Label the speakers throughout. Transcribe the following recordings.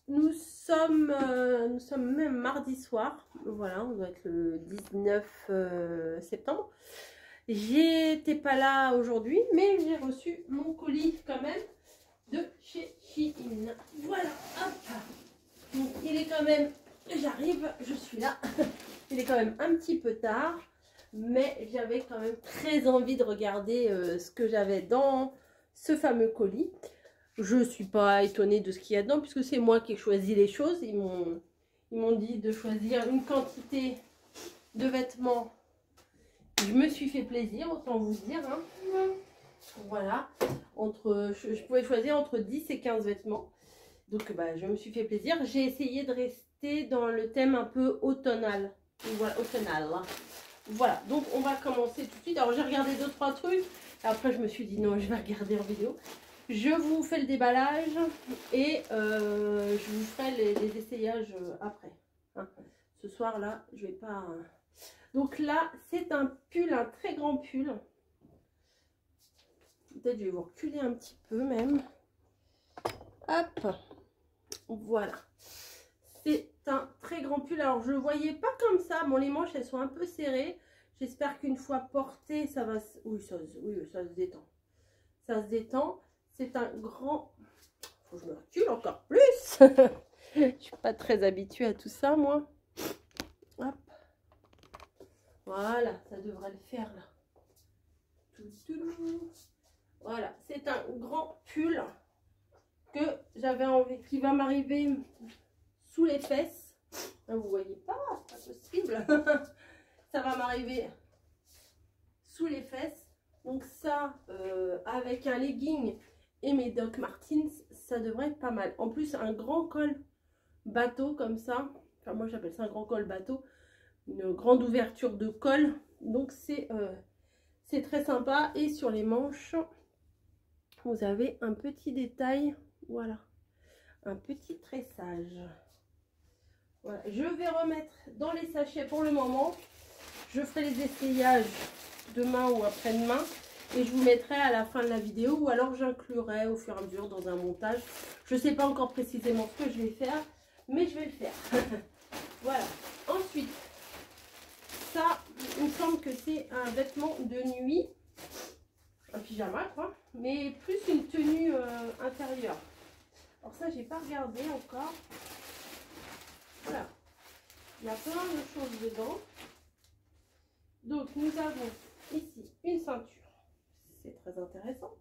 Speaker 1: nous sommes même mardi soir. Voilà, on doit être le 19 septembre. J'étais pas là aujourd'hui, mais j'ai reçu mon colis quand même de chez Shein. Voilà, hop. Donc, il est quand même, j'arrive, je suis là. Il est quand même un petit peu tard, mais j'avais quand même très envie de regarder ce que j'avais dans ce fameux colis. Je ne suis pas étonnée de ce qu'il y a dedans, puisque c'est moi qui ai choisi les choses. Ils m'ont dit de choisir une quantité de vêtements. Je me suis fait plaisir, autant vous dire. Hein. Voilà, je pouvais choisir entre 10 et 15 vêtements. Donc bah, je me suis fait plaisir. J'ai essayé de rester dans le thème un peu automnal. Voilà, automnal. Voilà, donc on va commencer tout de suite. Alors j'ai regardé 2-3 trucs. Après je me suis dit non, je vais regarder en vidéo. Je vous fais le déballage et je vous ferai les essayages après. Hein. Ce soir là, je vais pas... Donc là, c'est un pull, un très grand pull. Peut-être je vais vous reculer un petit peu même. Hop, voilà. C'est un très grand pull. Alors je ne le voyais pas comme ça. Bon, les manches elles sont un peu serrées. J'espère qu'une fois porté, ça va... Oui, ça se détend. Ça se détend. C'est un grand... Faut que je me recule encore plus. Je ne suis pas très habituée à tout ça, moi. Hop. Voilà, ça devrait le faire là. Voilà, c'est un grand pull que j'avais envie, qui va m'arriver sous les fesses. Vous voyez pas, c'est pas possible. Ça va m'arriver sous les fesses. Donc ça, avec un legging et mes Doc Martens, ça devrait être pas mal. En plus, un grand col bateau comme ça. Enfin, moi j'appelle ça un grand col bateau. Une grande ouverture de col. Donc c'est très sympa. Et sur les manches, vous avez un petit détail. Voilà. Un petit tressage. Voilà. Je vais remettre dans les sachets pour le moment. Je ferai les essayages demain ou après-demain. Et je vous mettrai à la fin de la vidéo. Ou alors j'inclurai au fur et à mesure dans un montage. Je ne sais pas encore précisément ce que je vais faire. Mais je vais le faire. Voilà. Ensuite, ça, il me semble que c'est un vêtement de nuit. Un pyjama, quoi. Mais plus une tenue intérieure. Alors ça, j'ai pas regardé encore. Voilà. Il y a plein de choses dedans. Donc, nous avons ici une ceinture. C'est très intéressant.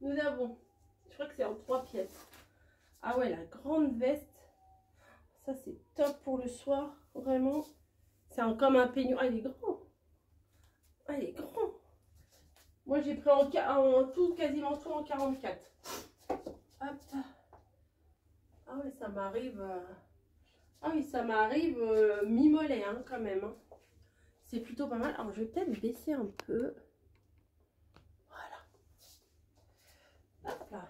Speaker 1: Nous avons, je crois que c'est en 3 pièces. Ah ouais, la grande veste. Ça, c'est top pour le soir. Vraiment. C'est comme un peignoir. Ah, il est grand. Ah, il est grand. Moi, j'ai pris en tout, quasiment tout en 44. Hop. Ah ouais, ça m'arrive... Ah oui, ça m'arrive mi-mollet, hein, quand même. Hein. C'est plutôt pas mal. Alors, je vais peut-être baisser un peu. Voilà. Hop là.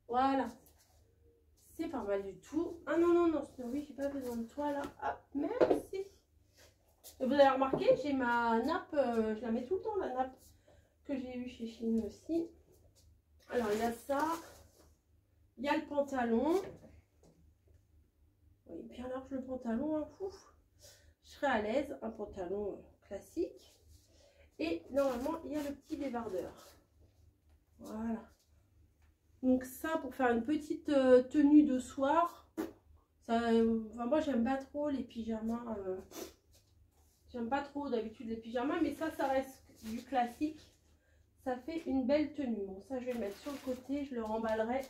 Speaker 1: Voilà. C'est pas mal du tout. Ah non, non, non. Oui, j'ai pas besoin de toi, là. Hop, merci. Et vous avez remarqué, j'ai ma nappe. Je la mets tout le temps, la nappe que j'ai eue chez Shein aussi. Alors, il y a ça. Il y a le pantalon. Oui, bien large le pantalon, hein, fou. Je serai à l'aise, un pantalon classique. Et normalement, il y a le petit débardeur. Voilà. Donc ça, pour faire une petite tenue de soir. Ça, enfin, moi, j'aime pas trop les pyjamas. J'aime pas trop d'habitude les pyjamas, mais ça reste du classique. Ça fait une belle tenue. Bon, ça, je vais le mettre sur le côté. Je le remballerai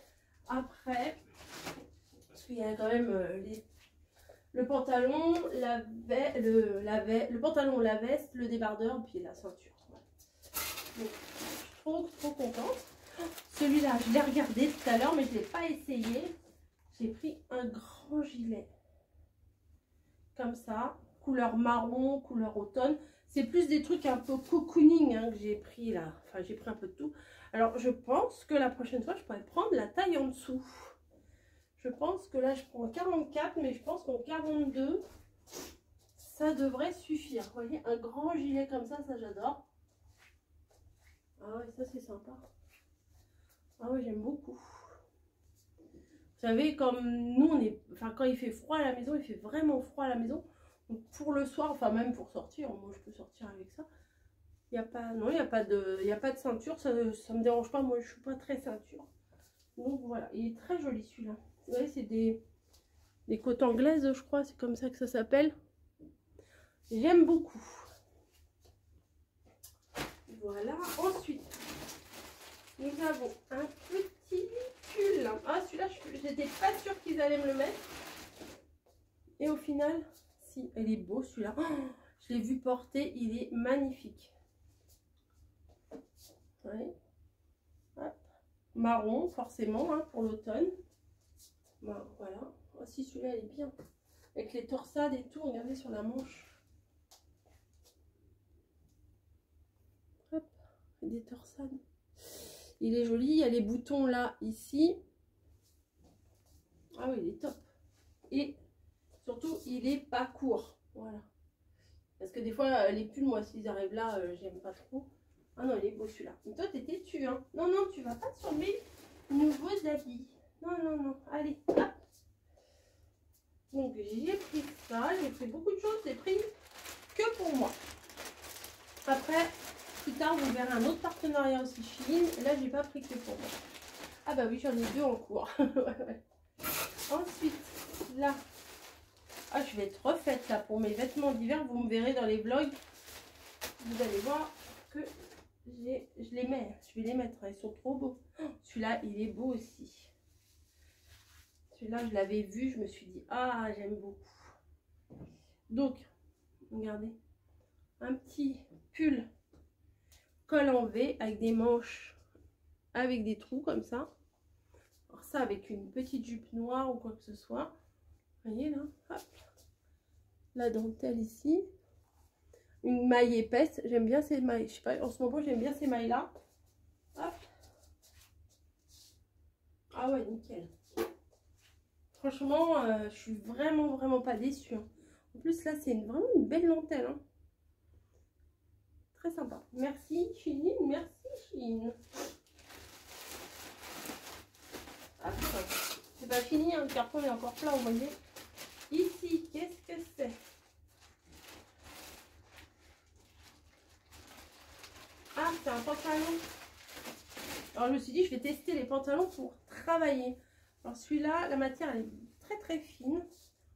Speaker 1: après. Parce qu'il y a quand même le pantalon, le pantalon, la veste, le débardeur, puis la ceinture. Voilà. Donc, je suis trop contente. Celui-là, je l'ai regardé tout à l'heure, mais je ne l'ai pas essayé. J'ai pris un grand gilet. Comme ça. Couleur marron, couleur automne. C'est plus des trucs un peu cocooning hein, que j'ai pris là. Enfin, j'ai pris un peu de tout. Alors, je pense que la prochaine fois, je pourrais prendre la taille en dessous. Je pense que là, je prends 44, mais je pense qu'en 42, ça devrait suffire. Vous voyez, un grand gilet comme ça j'adore. Ah ouais, ça, c'est sympa. Ah ouais, j'aime beaucoup. Vous savez, comme nous, on est, enfin, quand il fait froid à la maison, il fait vraiment froid à la maison. Donc pour le soir, enfin même pour sortir, moi je peux sortir avec ça. Il n'y a pas, non, il n'y a pas de ceinture, ça me dérange pas. Moi, je suis pas très ceinture. Donc voilà, il est très joli celui-là. Vous voyez, c'est des côtes anglaises, je crois, c'est comme ça que ça s'appelle. J'aime beaucoup. Voilà. Ensuite, nous avons un petit pull. Ah, celui-là, j'étais pas sûre qu'ils allaient me le mettre. Et au final, si, il est beau celui-là. Oh, je l'ai vu porter, il est magnifique. Ouais. Hop. Marron, forcément, hein, pour l'automne. Ben, voilà. Oh, si, celui-là, il est bien. Avec les torsades et tout, regardez sur la manche. Hop, des torsades. Il est joli, il y a les boutons là, ici. Ah oui, il est top. Et surtout, il est pas court. Voilà. Parce que des fois, les pulls, moi, s'ils arrivent là, j'aime pas trop. Ah non, il est beau celui-là. Mais toi, t'es têtu, hein. Non, non, tu vas pas sur mes nouveaux habits. Non, non, non. Allez, hop. Donc, j'ai pris ça. J'ai fait beaucoup de choses. J'ai pris que pour moi. Après, plus tard, vous verrez un autre partenariat aussi Shein. Et là, j'ai pas pris que pour moi. Ah bah oui, j'en ai deux en cours. Ouais, ouais. Ensuite, là. Ah, je vais être refaite là pour mes vêtements d'hiver. Vous me verrez dans les vlogs. Vous allez voir que je les mets. Je vais les mettre. Ils sont trop beaux. Oh, celui-là, il est beau aussi. Celui-là, je l'avais vu. Je me suis dit, ah, j'aime beaucoup. Donc, regardez. Un petit pull col en V avec des manches avec des trous comme ça. Alors ça, avec une petite jupe noire ou quoi que ce soit. Vous voyez là, hop. La dentelle ici. Une maille épaisse. J'aime bien ces mailles. Je sais pas, en ce moment, j'aime bien ces mailles là. Hop. Ah ouais, nickel. Franchement, je suis vraiment pas déçue. Hein. En plus, là, c'est vraiment une belle dentelle. Hein. Très sympa. Merci, Shein. Merci, Shein. Après, c'est pas fini. Hein. Le carton est encore plein, vous voyez. Ici, qu'est-ce que c'est? Ah, c'est un pantalon. Alors, je me suis dit, je vais tester les pantalons pour travailler. Alors, celui-là, la matière, elle est très fine.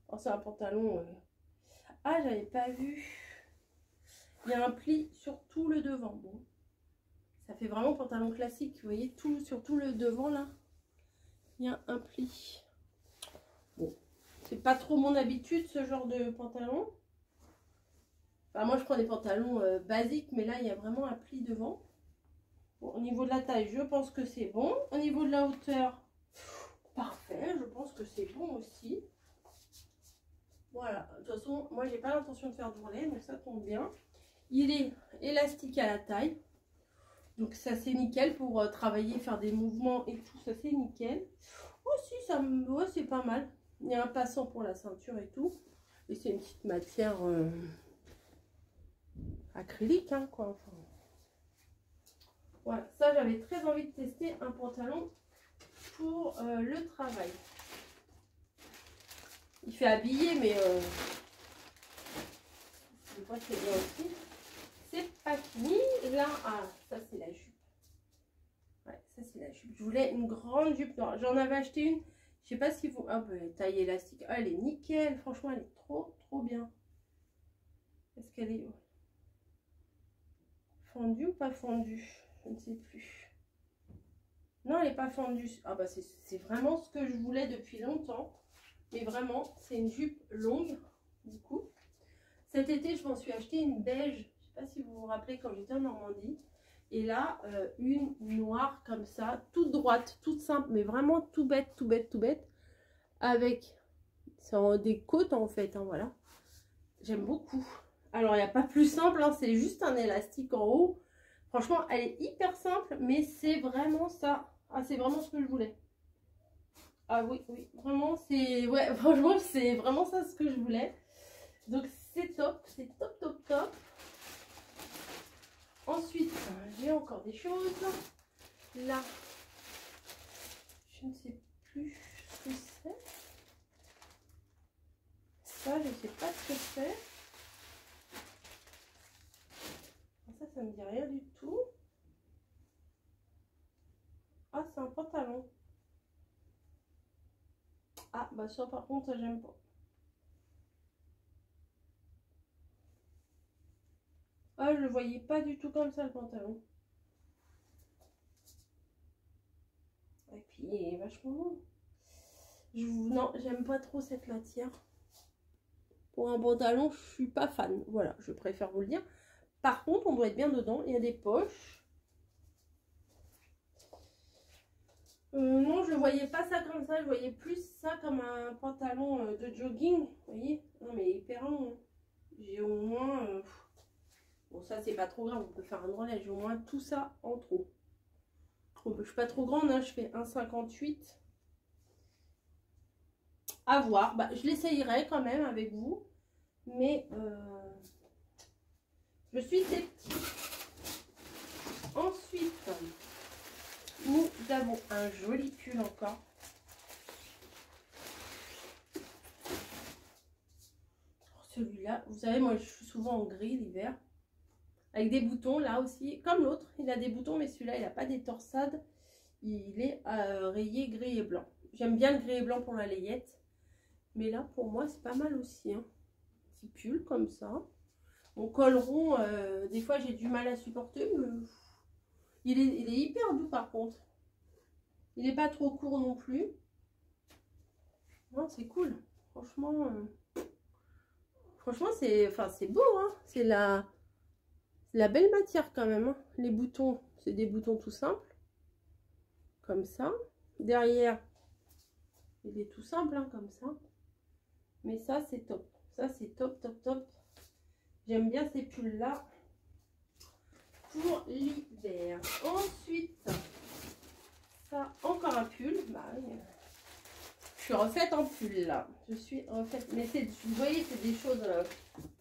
Speaker 1: Alors, c'est un pantalon... Ah, j'avais pas vu. Il y a un pli sur tout le devant. Bon, ça fait vraiment pantalon classique. Vous voyez, sur tout le devant, là, il y a un pli. Bon, c'est pas trop mon habitude, ce genre de pantalon. Enfin, moi, je prends des pantalons basiques, mais là, il y a vraiment un pli devant. Bon, au niveau de la taille, je pense que c'est bon. Au niveau de la hauteur, parfait. Je pense que c'est bon aussi. Voilà. De toute façon, moi, j'ai pas l'intention de faire d'ourlet, donc ça tombe bien. Il est élastique à la taille. Donc, ça, c'est nickel pour travailler, faire des mouvements et tout. Ça, c'est nickel. Aussi, ça me... Ouais, c'est pas mal. Il y a un passant pour la ceinture et tout. Et c'est une petite matière acrylique, hein, quoi. Enfin... Voilà, ça j'avais très envie de tester un pantalon pour le travail. Il fait habillé, mais je vois que c'est bien aussi. C'est pas fini. Là, ah, ça c'est la jupe. Ouais, ça c'est la jupe. Je voulais une grande jupe noire. J'en avais acheté une. Je sais pas si vous... Ah, ben, taille élastique. Ah, elle est nickel. Franchement, elle est trop bien. Est-ce qu'elle est fondue ou pas fondue? Je ne sais plus. Non, elle n'est pas fendue. Ah bah c'est vraiment ce que je voulais depuis longtemps. Mais vraiment, c'est une jupe longue, du coup. Cet été, je m'en suis acheté une beige. Je ne sais pas si vous vous rappelez quand j'étais en Normandie. Et là, une noire comme ça, toute droite, toute simple, mais vraiment tout bête. Avec des côtes en fait, hein, voilà. J'aime beaucoup. Alors, il n'y a pas plus simple, hein, c'est juste un élastique en haut. Franchement, elle est hyper simple, mais c'est vraiment ça. Ah, c'est vraiment ce que je voulais. Ah oui, vraiment, c'est... Ouais, franchement, c'est vraiment ça ce que je voulais. Donc, c'est top, top. Ensuite, j'ai encore des choses. Là, je ne sais plus ce que Ah, c'est un pantalon. Ah, bah ça par contre, ça j'aime pas. Ah, je le voyais pas du tout comme ça le pantalon. Et puis il est vachement long. Non, j'aime pas trop cette matière. Pour un pantalon, je suis pas fan. Voilà, je préfère vous le dire. Par contre, on doit être bien dedans. Il y a des poches. Non, je ne voyais pas ça comme ça. Je voyais plus ça comme un pantalon de jogging. Vous voyez? Non, mais hyper long. J'ai au moins... bon, ça, c'est pas trop grave. On peut faire un grand. J'ai au moins tout ça en trop. Je suis pas trop grande. Hein, je fais 1,58. À voir. Bah, je l'essayerai quand même avec vous. Mais je suis sceptique. Ensuite, nous avons un joli pull encore. Celui-là, vous savez, moi je suis souvent en gris l'hiver. Avec des boutons là aussi. Comme l'autre, il a des boutons, mais celui-là, il n'a pas des torsades. Il est rayé gris et blanc. J'aime bien le gris et blanc pour la layette. Mais là, pour moi, c'est pas mal aussi. Hein. Petit pull comme ça. Mon col rond, des fois, j'ai du mal à supporter. Mais... Il est hyper doux par contre. Il n'est pas trop court non plus. Non, c'est cool. Franchement, c'est beau. Hein. C'est la belle matière quand même. Hein. Les boutons, c'est des boutons tout simples. Comme ça. Derrière, il est tout simple, hein, comme ça. Mais ça, c'est top. Ça, c'est top, top, top. J'aime bien ces pulls-là pour l'hiver. Ensuite, ça, encore un pull. Bah, je suis refaite en pull, là. Je suis refaite. Mais vous voyez, c'est des choses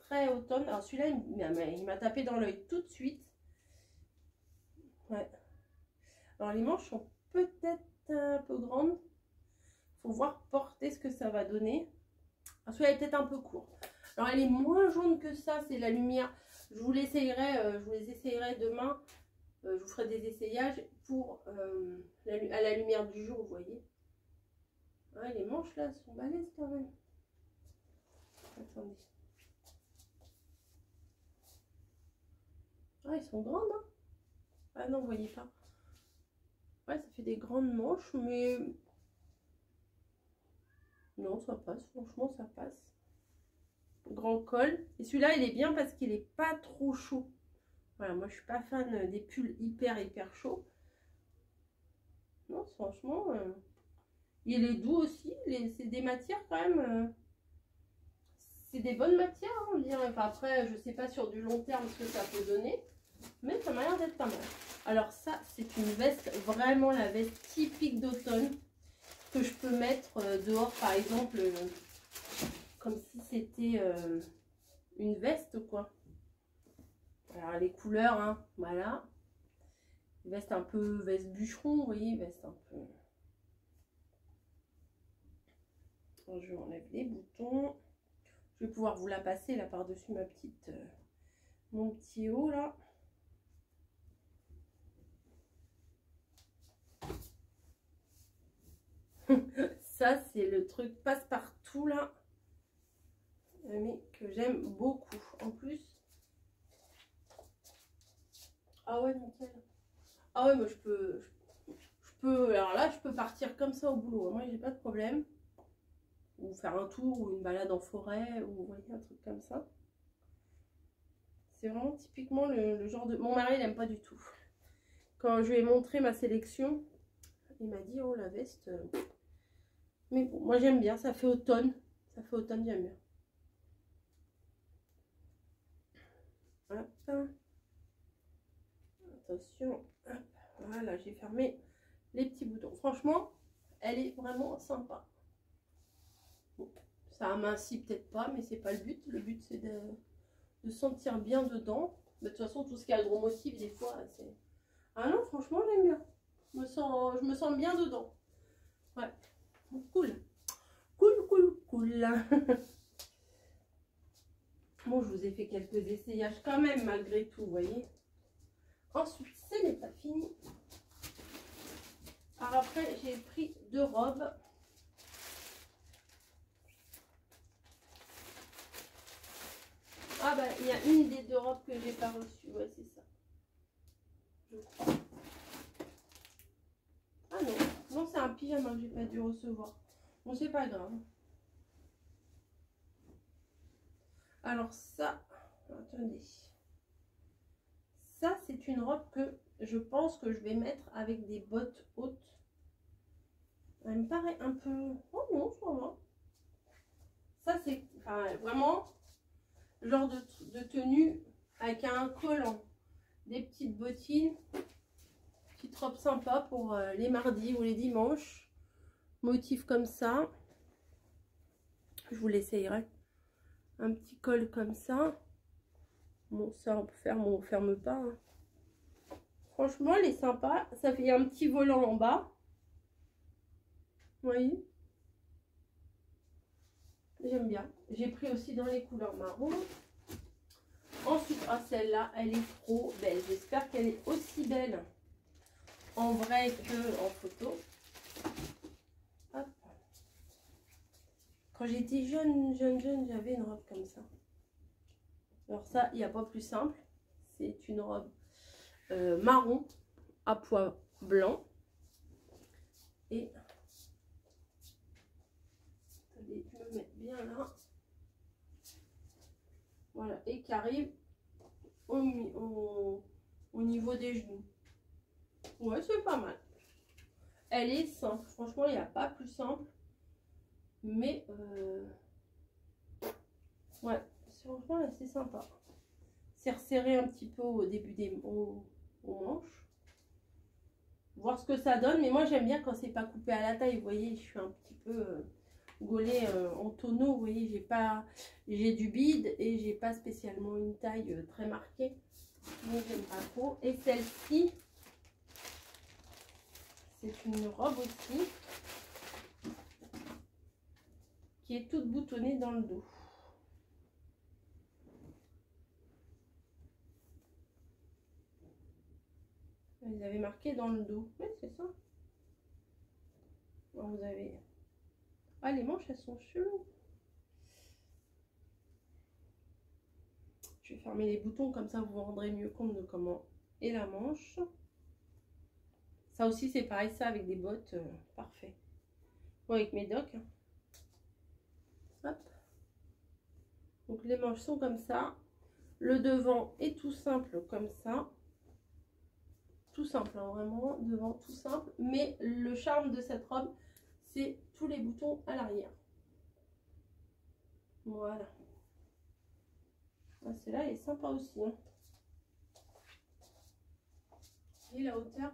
Speaker 1: très automne. Alors, celui-là, il m'a tapé dans l'œil tout de suite. Ouais. Alors, les manches sont peut-être un peu grandes. Faut voir porter ce que ça va donner. Alors, celui-là est peut-être un peu court. Alors, elle est moins jaune que ça. C'est la lumière. Je vous les essayerai demain. Je vous ferai des essayages pour à la lumière du jour, vous voyez. Ah, les manches là sont balèzes quand même. Attendez. Ah, ils sont grandes, hein. Ah non, vous voyez pas. Ouais, ça fait des grandes manches, mais... Non, ça passe. Franchement, ça passe. Grand col. Et celui-là, il est bien parce qu'il est pas trop chaud. Voilà, moi, je suis pas fan des pulls hyper chauds. Non, franchement... il est doux aussi. C'est des matières quand même... c'est des bonnes matières, hein, on dirait. Enfin, après, je sais pas sur du long terme ce que ça peut donner. Mais ça m'a l'air d'être pas mal. Alors ça, c'est une veste, vraiment la veste typique d'automne. Que je peux mettre dehors, par exemple, comme si c'était une veste, quoi. Alors les couleurs, hein, voilà. Veste un peu, veste bûcheron, vous voyez, veste un peu... Alors, je enlève les boutons. Je vais pouvoir vous la passer là par-dessus ma petite, mon petit haut là. Ça, c'est le truc passe-partout là. Mais que j'aime beaucoup. En plus. Ah ouais, nickel. Ah ouais, moi je peux. Alors là, je peux partir comme ça au boulot. Moi, j'ai pas de problème. Ou faire un tour ou une balade en forêt. Ou vous voyez, un truc comme ça. C'est vraiment typiquement le genre de... Mon mari, il n'aime pas du tout. Quand je lui ai montré ma sélection, il m'a dit, oh la veste... Mais bon, moi j'aime bien, ça fait automne. Ça fait automne, j'aime bien. Hop. Attention. Hop. Voilà, j'ai fermé les petits boutons. Franchement, elle est vraiment sympa. Bon, ça amincit peut-être pas, mais c'est pas le but. Le but, c'est de sentir bien dedans. De toute façon, tout ce qui a le gros motif, des fois, c'est... Ah non, franchement, j'aime bien. Je me sens bien dedans. Ouais. Cool. Cool. Bon, je vous ai fait quelques essayages quand même, malgré tout, vous voyez. Ensuite, ce n'est pas fini. après, j'ai pris 2 robes. Ah bah, il y a une des 2 robes que j'ai pas reçue. Ouais, c'est ça. Je crois. Ah non, non, c'est un pyjama que j'ai pas dû recevoir. Bon, c'est pas grave. Alors ça, attendez. Ça, c'est une robe que je pense que je vais mettre avec des bottes hautes. Elle me paraît un peu... Oh non, ça va. Ça, c'est vraiment le genre de tenue avec un collant, des petites bottines, petite robe sympa pour les mardis ou les dimanches. Motif comme ça. Je vous l'essayerai. Un petit col comme ça. Bon, ça on peut faire, mais on ferme pas. Hein. Franchement, elle est sympa. Ça fait un petit volant en bas. Vous voyez? J'aime bien. J'ai pris aussi dans les couleurs marron. Ensuite, ah, celle-là, elle est trop belle. J'espère qu'elle est aussi belle en vrai que en photo. Hop. Quand j'étais jeune, j'avais une robe comme ça. Alors ça, il n'y a pas plus simple. C'est une robe marron à pois blanc. Et attendez, je me mets bien là. Voilà, et qui arrive au niveau des genoux. Ouais, c'est pas mal. Elle est simple. Franchement, il n'y a pas plus simple. Mais, ouais, franchement, là, c'est sympa. C'est resserré un petit peu au début des manches. Voir ce que ça donne. Mais moi, j'aime bien quand c'est pas coupé à la taille. Vous voyez, je suis un petit peu gaulée en tonneau. Vous voyez, j'ai du bide et j'ai pas spécialement une taille très marquée. Donc, j'aime pas trop. Et celle-ci, c'est une robe aussi qui est toute boutonnée dans le dos. Vous avez marqué dans le dos. Oui, c'est ça. Alors, vous avez... Ah, les manches, elles sont cheloues. Je vais fermer les boutons, comme ça vous vous rendrez mieux compte de comment est la manche. Ça aussi, c'est pareil, ça avec des bottes, parfait. Bon, avec mes docks. Hop. Donc, les manches sont comme ça. Le devant est tout simple comme ça. Tout simple, hein, vraiment, devant, tout simple. Mais le charme de cette robe, c'est tous les boutons à l'arrière. Voilà. Ah, celle-là, elle est sympa aussi. Hein. Et la hauteur.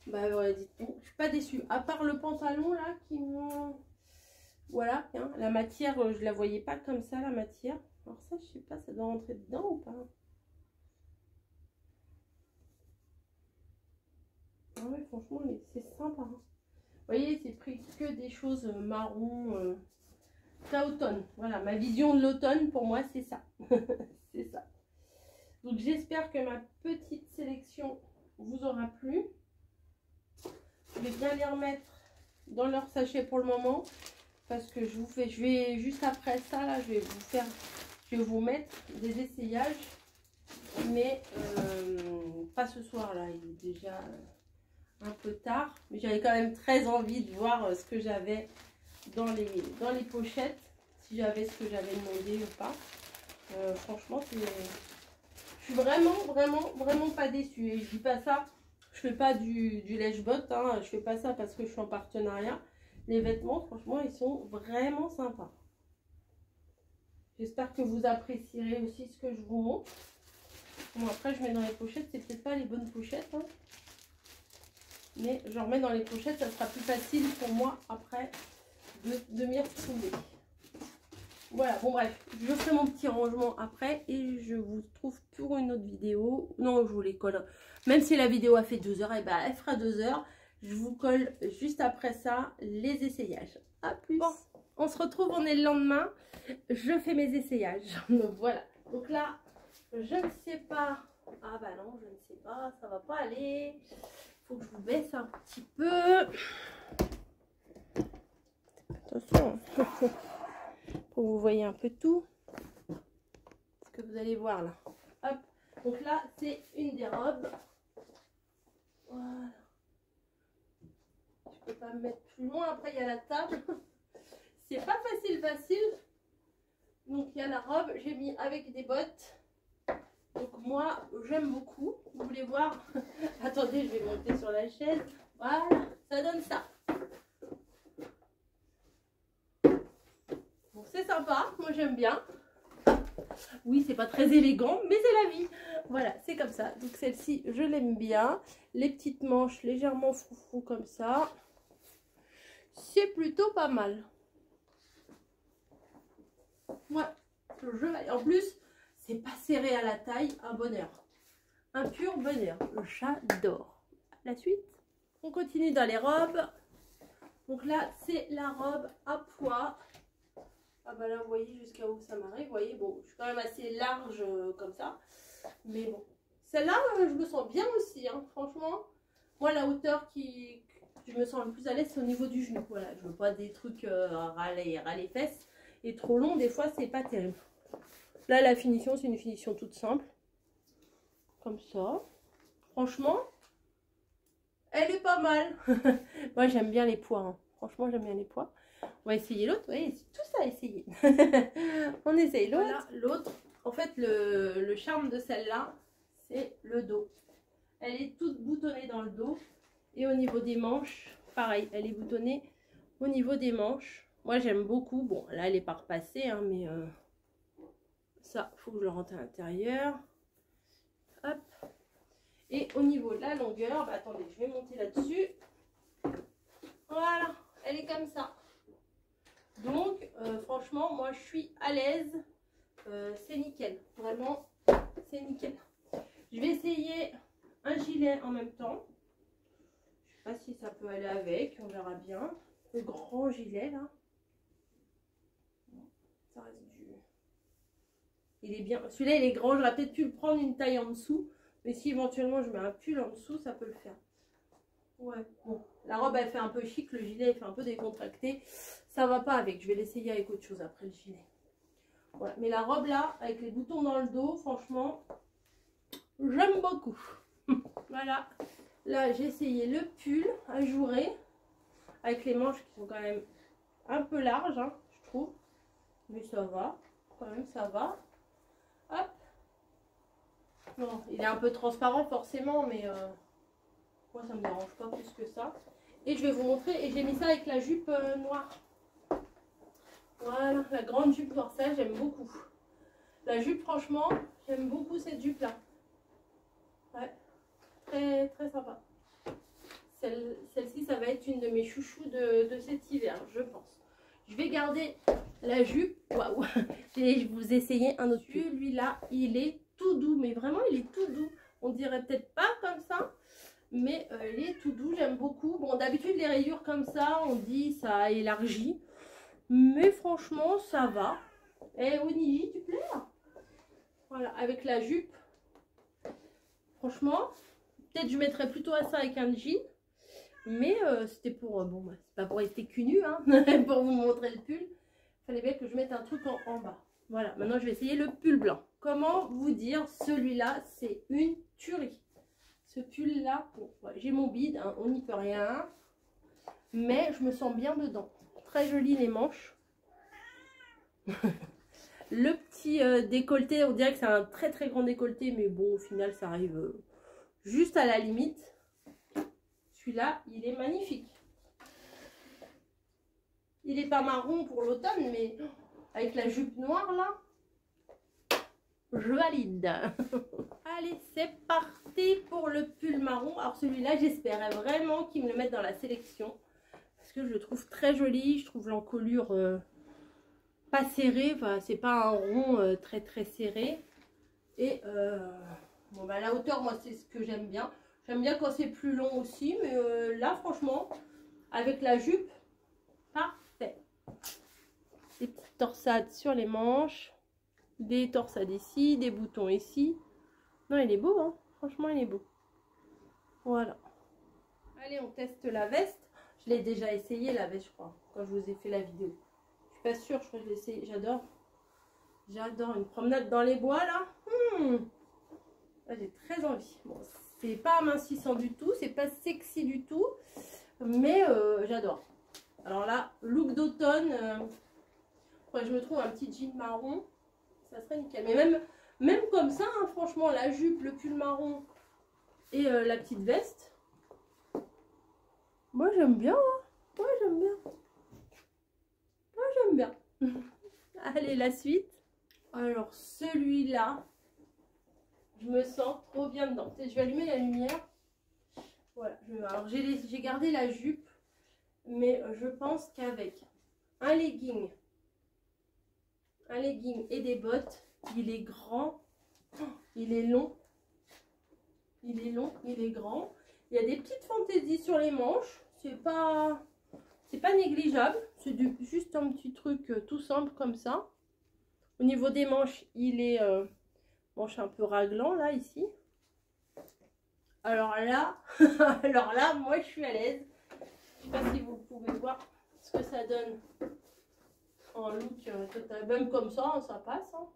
Speaker 1: Bah ouais, dites donc, je suis pas déçue. À part le pantalon, là, qui me... Voilà, hein, la matière, je la voyais pas comme ça, la matière. Alors ça, je sais pas, ça doit rentrer dedans ou pas? Ah ouais, franchement, c'est sympa. Hein. Vous voyez, c'est pris que des choses marron, très automne. Voilà, ma vision de l'automne, pour moi, c'est ça. C'est ça. Donc, j'espère que ma petite sélection vous aura plu. Je vais bien les remettre dans leur sachet pour le moment. Parce que je vais juste après ça, là, je vais vous mettre des essayages. Mais pas ce soir, là, il est déjà... un peu tard, mais j'avais quand même très envie de voir ce que j'avais dans les pochettes, si j'avais ce que j'avais demandé ou pas. Franchement, je suis vraiment pas déçue. Et je dis pas ça, je fais pas du lèche-botte, hein, je fais pas ça parce que je suis en partenariat. Les vêtements, franchement, ils sont vraiment sympas. J'espère que vous apprécierez aussi ce que je vous montre. Bon, après, je mets dans les pochettes, c'est peut-être pas les bonnes pochettes, hein. Mais je remets dans les pochettes, ça sera plus facile pour moi après de m'y retrouver. Voilà, bon bref, je ferai mon petit rangement après et je vous retrouve pour une autre vidéo. Non, je vous les colle. Même si la vidéo a fait 2 heures, et ben elle fera 2 heures. Je vous colle juste après ça les essayages. A plus. Bon, on se retrouve, on est le lendemain. Je fais mes essayages. Donc voilà. Donc là, je ne sais pas Ah bah non, je ne sais pas, ça va pas aller. Faut que je vous baisse un petit peu. Attention, pour que vous voyez un peu tout. Ce que vous allez voir là. Hop. Donc là, c'est une des robes. Voilà. Je peux pas me mettre plus loin. Après, il y a la table. C'est pas facile. Donc, il y a la robe. J'ai mis avec des bottes. Donc, moi, j'aime beaucoup. Vous voulez voir? Attendez, je vais monter sur la chaise. Voilà. Ça donne ça. Bon, c'est sympa. Moi, j'aime bien. Oui, c'est pas très élégant, mais c'est la vie. Voilà, c'est comme ça. Donc celle-ci, je l'aime bien. Les petites manches légèrement froufrou comme ça. C'est plutôt pas mal. Ouais, en plus, c'est pas serré à la taille, un bonheur. Un pur bonheur. J'adore. La suite, on continue dans les robes. Donc là, c'est la robe à pois. Ah bah là, vous voyez jusqu'à où ça m'arrive. Vous voyez, bon, je suis quand même assez large comme ça. Mais bon, celle-là, je me sens bien aussi. Hein, franchement, moi, la hauteur qui je me sens le plus à l'aise, c'est au niveau du genou. Voilà, je veux pas des trucs ras les fesses. Et trop long, des fois, c'est pas terrible. Là, la finition, c'est une finition toute simple. Comme ça. Franchement, elle est pas mal. Moi, j'aime bien les pois. Hein. Franchement, j'aime bien les pois. On va essayer l'autre. Vous voyez, c'est tout ça à essayer. On essaye l'autre. Voilà, l'autre. En fait, le charme de celle-là, c'est le dos. Elle est toute boutonnée dans le dos. Et au niveau des manches, pareil, elle est boutonnée au niveau des manches. Moi, j'aime beaucoup. Bon, là, elle n'est pas repassée, hein, mais ça, il faut que je le rentre à l'intérieur. Hop. Et au niveau de la longueur, bah, attendez, je vais monter là-dessus. Voilà, elle est comme ça. Donc, franchement, moi, je suis à l'aise. C'est nickel. Vraiment, c'est nickel. Je vais essayer un gilet en même temps. Je sais pas si ça peut aller avec. On verra bien. Le grand gilet, là. Ça reste du... Il est bien. Celui-là, il est grand. J'aurais peut-être pu le prendre une taille en dessous. Mais si éventuellement, je mets un pull en dessous, ça peut le faire. Ouais, bon. La robe, elle fait un peu chic. Le gilet, il fait un peu décontracté. Ça va pas avec. Je vais l'essayer avec autre chose après le gilet. Voilà. Mais la robe, là, avec les boutons dans le dos, franchement, j'aime beaucoup. Voilà. Là, j'ai essayé le pull ajouré. Avec les manches qui sont quand même un peu larges, hein, je trouve. Mais ça va. Quand même, ça va. Hop. Bon, il est un peu transparent forcément, mais moi, ça me dérange pas plus que ça. Et je vais vous montrer. Et j'ai mis ça avec la jupe noire. Voilà, la grande jupe noire. Ça, j'aime beaucoup. La jupe, franchement, j'aime beaucoup cette jupe-là. Ouais. Très, très sympa. Celle-ci, ça va être une de mes chouchous de cet hiver, je pense. Je vais garder la jupe. Waouh. Je vous essayer un autre pull. Celui-là, il est tout doux. Mais vraiment, il est tout doux. On dirait peut-être pas comme ça. Mais il est tout doux. J'aime beaucoup. Bon, d'habitude, les rayures comme ça, on dit ça élargit. Mais franchement, ça va. Et Oniji, tu plais? Voilà, avec la jupe. Franchement, peut-être je mettrais plutôt à ça avec un jean. Mais c'était pour, bon, bah, c'est pas pour rester cul nu, hein, pour vous montrer le pull. Il fallait bien que je mette un truc en bas. Voilà, maintenant je vais essayer le pull blanc. Comment vous dire, celui-là, c'est une tuerie. Ce pull-là, bon, ouais, j'ai mon bide, hein, on n'y peut rien. Mais je me sens bien dedans. Très joli les manches. Le petit décolleté, on dirait que c'est un très très grand décolleté. Mais bon, au final, ça arrive juste à la limite. Celui-là, il est magnifique. Il n'est pas marron pour l'automne, mais avec la jupe noire, là, je valide. Allez, c'est parti pour le pull marron. Alors celui-là, j'espérais vraiment qu'ils me le mettent dans la sélection. Parce que je le trouve très joli. Je trouve l'encolure pas serrée. Enfin, c'est pas un rond très très serré. Et bon, bah, la hauteur, moi, c'est ce que j'aime bien. J'aime bien quand c'est plus long aussi. Mais là, franchement, avec la jupe, parfait. Des petites torsades sur les manches. Des torsades ici, des boutons ici. Non, il est beau, hein. Franchement, il est beau. Voilà. Allez, on teste la veste. Je l'ai déjà essayé, la veste, je crois, quand je vous ai fait la vidéo. Je suis pas sûre, je crois que je l'ai essayé. J'adore. J'adore une promenade dans les bois, là. J'ai très envie. Bon, c'est pas amincissant du tout, c'est pas sexy du tout, mais j'adore. Alors là, look d'automne, je me trouve un petit jean marron, ça serait nickel. Mais même comme ça, hein, franchement, la jupe, le pull marron et la petite veste, moi j'aime bien. Hein. Moi j'aime bien. Moi j'aime bien. Allez, la suite. Alors celui-là, je me sens trop bien dedans. Je vais allumer la lumière. Voilà. Alors j'ai gardé la jupe, mais je pense qu'avec un legging et des bottes, il est grand, il est long, il est long, il est grand. Il y a des petites fantaisies sur les manches. C'est pas négligeable. C'est juste un petit truc tout simple comme ça. Au niveau des manches, il est manche un peu raglant là ici. Alors là, moi je suis à l'aise. Je sais pas si vous pouvez voir ce que ça donne en look total. Même comme ça, ça passe. Hein.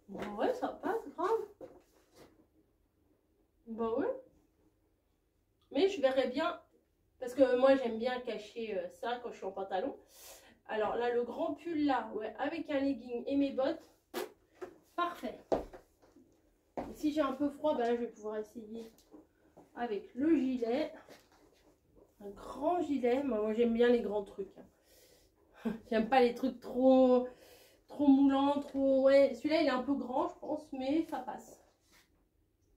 Speaker 1: Bon, ouais, ça passe, grave. Bah ouais. Mais je verrais bien, parce que moi j'aime bien cacher ça quand je suis en pantalon. Alors là, le grand pull là, ouais, avec un legging et mes bottes, parfait. Et si j'ai un peu froid, ben là je vais pouvoir essayer avec le gilet. Un grand gilet. Moi j'aime bien les grands trucs. J'aime pas les trucs trop moulants, trop... Ouais, celui-là il est un peu grand je pense, mais ça passe.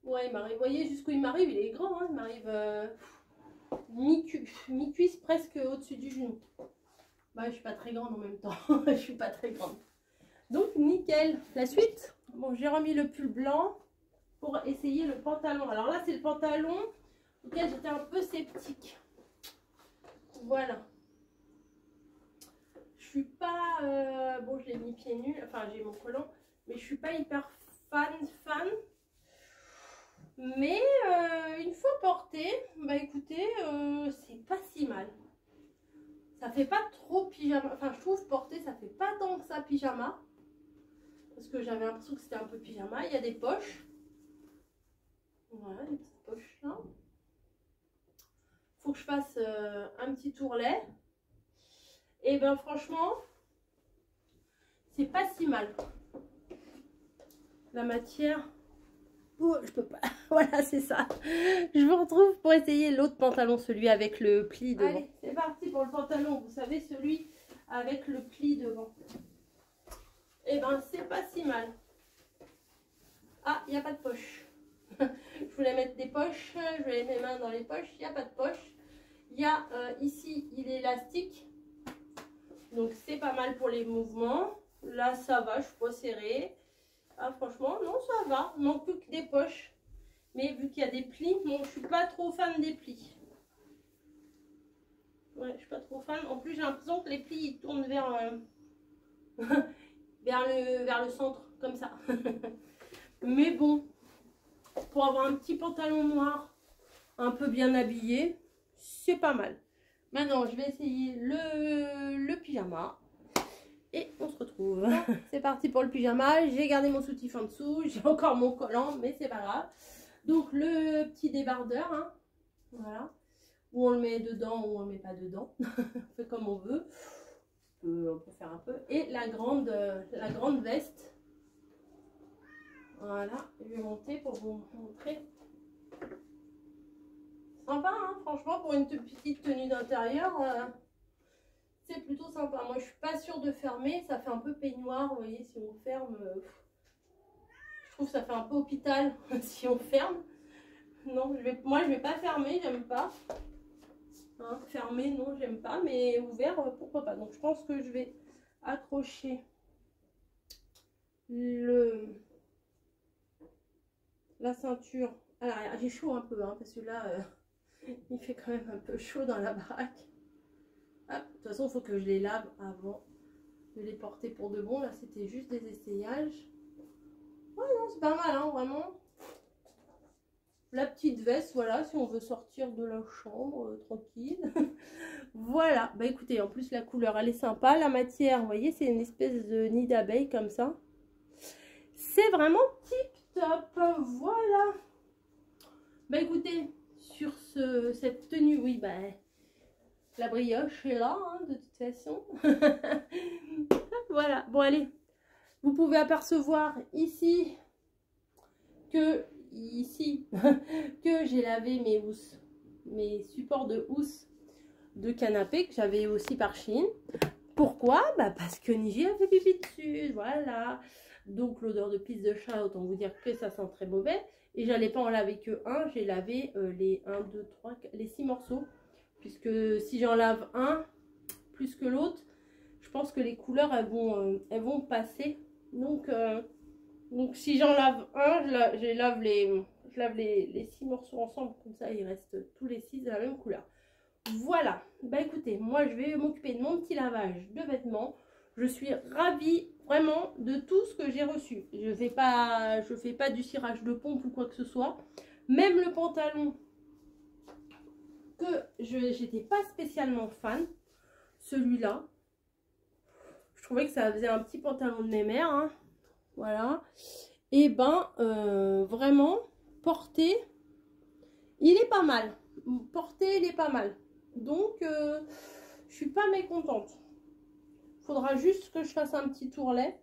Speaker 1: Ouais, il m'arrive, vous voyez jusqu'où il m'arrive, il est grand, hein, il m'arrive mi-cuisse presque au-dessus du genou. Bah je suis pas très grande en même temps, je suis pas très grande. Donc nickel. La suite, bon j'ai remis le pull blanc pour essayer le pantalon. Alors là c'est le pantalon auquel j'étais un peu sceptique. Voilà. Je suis pas... bon, je l'ai mis pieds nus, enfin j'ai mon collant, mais je suis pas hyper fan. Mais une fois porté, bah écoutez, c'est pas si mal. Ça fait pas trop pyjama, enfin je trouve porté, ça fait pas tant que ça pyjama. Parce que j'avais l'impression que c'était un peu pyjama. Il y a des poches. Voilà, des petites poches là. Faut que je fasse un petit tourlet. Et ben franchement, c'est pas si mal. La matière, oh, je peux pas. Voilà, c'est ça. Je vous retrouve pour essayer l'autre pantalon, celui avec le pli devant. Allez, c'est parti pour le pantalon. Vous savez, celui avec le pli devant. Et ben c'est pas si mal. Ah, il n'y a pas de poche. Je voulais mettre des poches. Je vais mettre mes mains dans les poches. Il n'y a pas de poche. Il y a ici, il est élastique. Donc c'est pas mal pour les mouvements. Là ça va, je suis pas serrée. Ah franchement non ça va. Il manque plus que des poches. Mais vu qu'il y a des plis, bon je suis pas trop fan des plis. Ouais je suis pas trop fan. En plus j'ai l'impression que les plis ils tournent vers, vers le centre comme ça. Mais bon, pour avoir un petit pantalon noir un peu bien habillé, c'est pas mal. Maintenant, je vais essayer le pyjama. Et on se retrouve. C'est parti pour le pyjama. J'ai gardé mon soutif en dessous. J'ai encore mon collant, mais c'est pas grave. Donc, le petit débardeur. Hein, voilà. Ou on le met dedans ou on le met pas dedans. On fait comme on veut. On peut faire un peu. Et la grande veste. Voilà. Je vais monter pour vous montrer. Sympa, hein, franchement, pour une petite tenue d'intérieur, c'est plutôt sympa. Moi, je suis pas sûre de fermer. Ça fait un peu peignoir, vous voyez, si on ferme. Je trouve que ça fait un peu hôpital si on ferme. Non, moi, je vais pas fermer, j'aime pas. Hein, fermer, non, j'aime pas. Mais ouvert, pourquoi pas. Donc, je pense que je vais accrocher la ceinture à l'arrière. J'ai chaud un peu, hein, parce que là... il fait quand même un peu chaud dans la baraque. Ah, de toute façon, il faut que je les lave avant de les porter pour de bon. Là, c'était juste des essayages. Ouais, non, c'est pas mal, hein, vraiment. la petite veste, voilà, si on veut sortir de la chambre tranquille. Voilà, bah écoutez, en plus la couleur elle est sympa, la matière, vous voyez, c'est une espèce de nid d'abeille comme ça. C'est vraiment tip top, voilà. Bah écoutez, sur cette tenue, oui, bah la brioche est là, hein, de toute façon. Voilà, bon allez, vous pouvez apercevoir ici que j'ai lavé mes housses, mes supports de housse de canapé que j'avais aussi par Chine. Pourquoi? Bah parce que Niji a fait pipi dessus, voilà. Donc l'odeur de pisse de chat, autant vous dire que ça sent très mauvais. Et j'allais pas en laver que un, j'ai lavé les 1, 2, 3, les 6 morceaux. Puisque si j'en lave un plus que l'autre, je pense que les couleurs elles vont passer. Donc si j'en lave un, je lave les 6 morceaux ensemble, comme ça ils restent tous les 6 de la même couleur. Voilà, bah écoutez, moi je vais m'occuper de mon petit lavage de vêtements. Je suis ravie vraiment de tout ce que j'ai reçu. Je fais pas du cirage de pompe ou quoi que ce soit. Même le pantalon que j'étais pas spécialement fan, celui-là, je trouvais que ça faisait un petit pantalon de mémère, hein. Voilà. Et ben vraiment porté, il est pas mal. Porté, il est pas mal. Donc je suis pas mécontente. Faudra juste que je fasse un petit tourlet.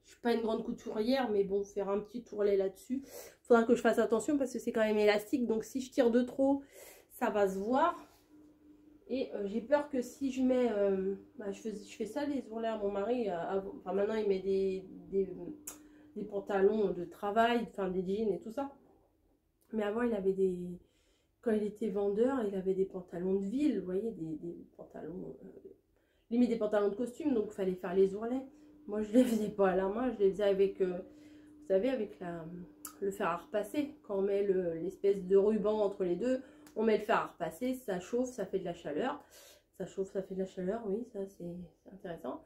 Speaker 1: Je suis pas une grande couturière, mais bon, faire un petit tourlet là-dessus. Faudra que je fasse attention parce que c'est quand même élastique. Donc si je tire de trop, ça va se voir. Et j'ai peur que si je mets... je fais ça les ourlets à mon mari. Enfin maintenant il met des pantalons de travail, enfin des jeans et tout ça. Mais avant il avait des... Quand il était vendeur, il avait des pantalons de ville, vous voyez, des pantalons... limite des pantalons de costume, donc il fallait faire les ourlets. Moi je les faisais pas à la main, je les faisais avec... vous savez, avec le fer à repasser. Quand on met l'espèce de ruban entre les deux, on met le fer à repasser, ça chauffe, ça fait de la chaleur. Ça chauffe, ça fait de la chaleur, oui, ça c'est intéressant.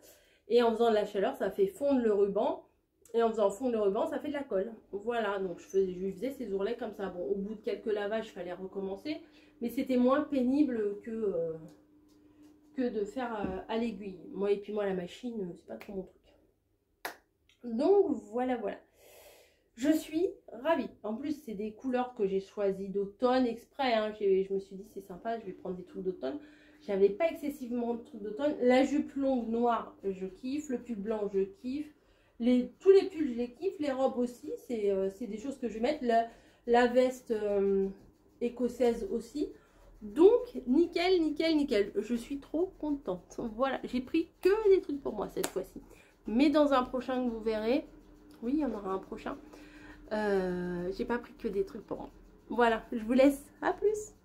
Speaker 1: Et en faisant de la chaleur, ça fait fondre le ruban. Et en faisant fondre le ruban, ça fait de la colle. Voilà, donc je lui faisais ces ourlets comme ça. Bon, au bout de quelques lavages, il fallait recommencer. Mais c'était moins pénible que de faire à l'aiguille. Moi, et puis moi, la machine, c'est pas trop mon truc. Donc, voilà, voilà. Je suis ravie. En plus, c'est des couleurs que j'ai choisies d'automne exprès. Hein. Je me suis dit, c'est sympa, je vais prendre des trucs d'automne. J'avais pas excessivement de trucs d'automne. La jupe longue noire, je kiffe. Le pull blanc, je kiffe. Tous les pulls, je les kiffe. Les robes aussi, c'est des choses que je vais mettre. La veste écossaise aussi. Donc, nickel, nickel, nickel. Je suis trop contente. Voilà, j'ai pris que des trucs pour moi cette fois-ci. Mais dans un prochain que vous verrez, oui, il y en aura un prochain. J'ai pas pris que des trucs pour moi. Voilà, je vous laisse. À plus.